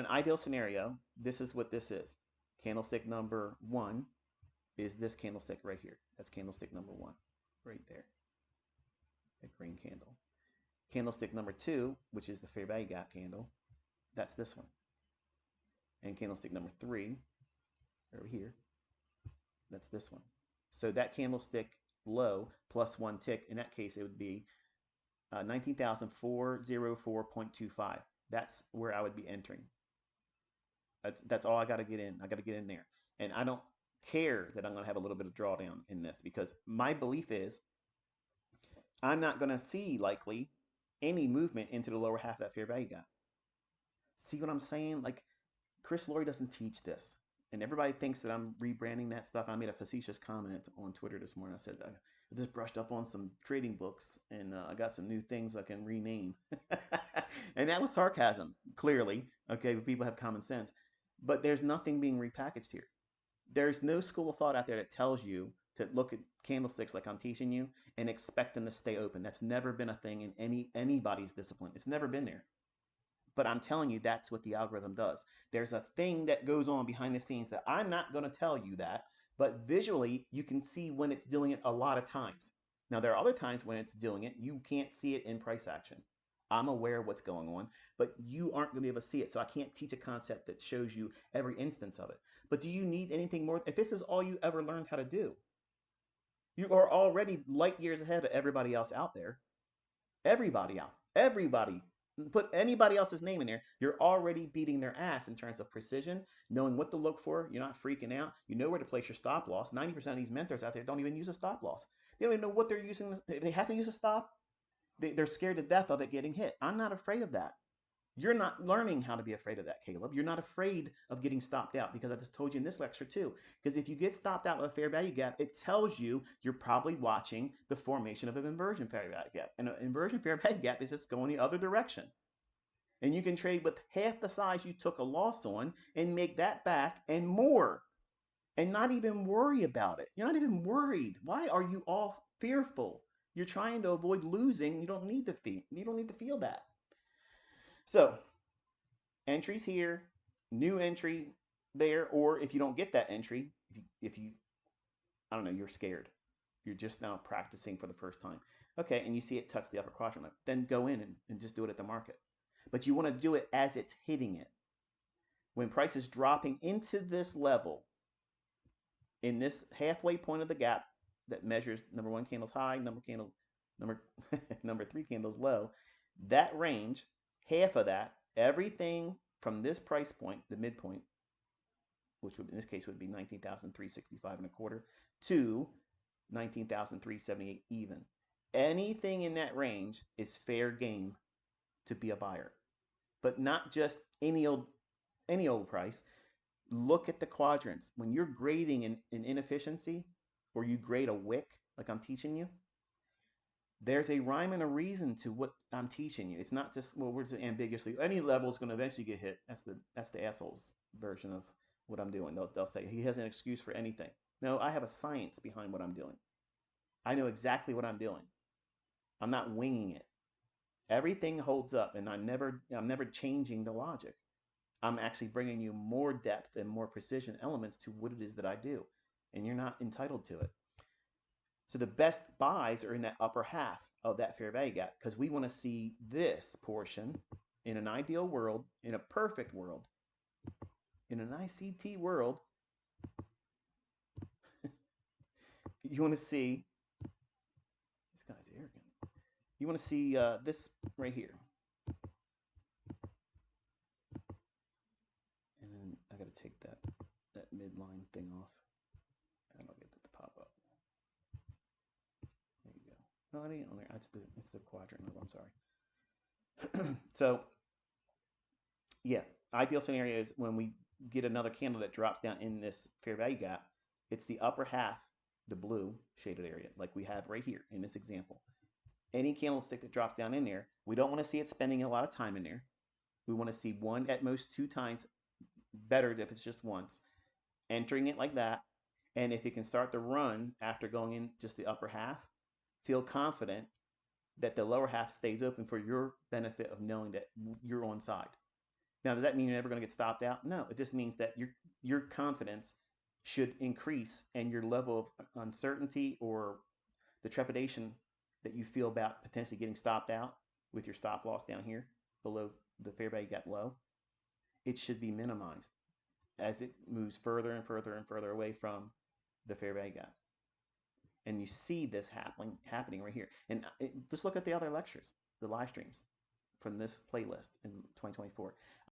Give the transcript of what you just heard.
ideal scenario, this is what this is. Candlestick number 1 is this candlestick right here. That's candlestick number 1 right there, that green candle. Candlestick number 2, which is the fair value gap candle, that's this one. And candlestick number 3 over here, that's this one. So that candlestick low plus 1 tick, in that case, it would be 19,404.25. That's where I would be entering. That's all I got to get in. I got to get in there. And I don't care that I'm going to have a little bit of drawdown in this, because my belief is I'm not going to see likely any movement into the lower half of that fair value gap. See what I'm saying? Like, Chris Laurie doesn't teach this. And everybody thinks that I'm rebranding that stuff. I made a facetious comment on Twitter this morning. I said, I just brushed up on some trading books, and I got some new things I can rename. And that was sarcasm, clearly. Okay, but people have common sense. But there's nothing being repackaged here. There's no school of thought out there that tells you to look at candlesticks like I'm teaching you and expect them to stay open. That's never been a thing in anybody's discipline. It's never been there. But I'm telling you, that's what the algorithm does. There's a thing that goes on behind the scenes that I'm not going to tell you that, but visually you can see when it's doing it a lot of times. Now, there are other times when it's doing it, you can't see it in price action. I'm aware of what's going on, but you aren't going to be able to see it. So I can't teach a concept that shows you every instance of it. But do you need anything more? If this is all you ever learned how to do, you are already light years ahead of everybody else out there. Everybody. Put anybody else's name in there, you're already beating their ass in terms of precision, knowing what to look for. You're not freaking out. You know where to place your stop loss. 90% of these mentors out there don't even use a stop loss. They don't even know what they're using. If they have to use a stop, they're scared to death of it getting hit. I'm not afraid of that. You're not learning how to be afraid of that, Caleb. You're not afraid of getting stopped out, because I just told you in this lecture too. Because if you get stopped out with a fair value gap, it tells you you're probably watching the formation of an inversion fair value gap. And an inversion fair value gap is just going the other direction. And you can trade with half the size you took a loss on and make that back and more, and not even worry about it. You're not even worried. Why are you all fearful? You're trying to avoid losing. You don't need to feel. You don't need to feel that. So entries here, new entry there, or if you don't get that entry, if you I don't know, you're scared. You're just now practicing for the first time. Okay, and you see it touch the upper quadrant, then go in and just do it at the market. But you want to do it as it's hitting it. When price is dropping into this level, in this halfway point of the gap that measures number 1 candles high, number number 3 candles low, that range, half of that, everything from this price point, the midpoint, which would in this case would be 19,365 and a quarter, to 19,378 even. Anything in that range is fair game to be a buyer, but not just any old price. Look at the quadrants. When you're grading an inefficiency, or you grade a wick like I'm teaching you, there's a rhyme and a reason to what I'm teaching you. It's not just, well, we're just ambiguously, any level is going to eventually get hit. That's the assholes version of what I'm doing. They'll say he has an excuse for anything. No, I have a science behind what I'm doing. I know exactly what I'm doing. I'm not winging it. Everything holds up, and I'm never changing the logic. I'm actually bringing you more depth and more precision elements to what it is that I do, and you're not entitled to it. So the best buys are in that upper half of that fair value gap, because we want to see this portion in an ideal world, in a perfect world, in an ICT world. You want to see, this guy's arrogant. You want to see this right here. And then I got to take that midline thing off. I don't get that to pop up. There you go. No, it ain't on there. It's the quadrant level. I'm sorry. So yeah, ideal scenario is when we get another candle that drops down in this fair value gap. It's the upper half, the blue shaded area, like we have right here in this example. Any candlestick that drops down in there, we don't want to see it spending a lot of time in there. We want to see one, at most 2 times, better if it's just once, entering it like that. And if it can start to run after going in just the upper half, feel confident that the lower half stays open for your benefit of knowing that you're on side. Now, does that mean you're never going to get stopped out? No, it just means that your confidence should increase, and your level of uncertainty or the trepidation that you feel about potentially getting stopped out with your stop loss down here below the fair value gap low, it should be minimized as it moves further and further and further away from the fair value gap. And you see this happening right here. And just look at the other lectures, the live streams from this playlist in 2024.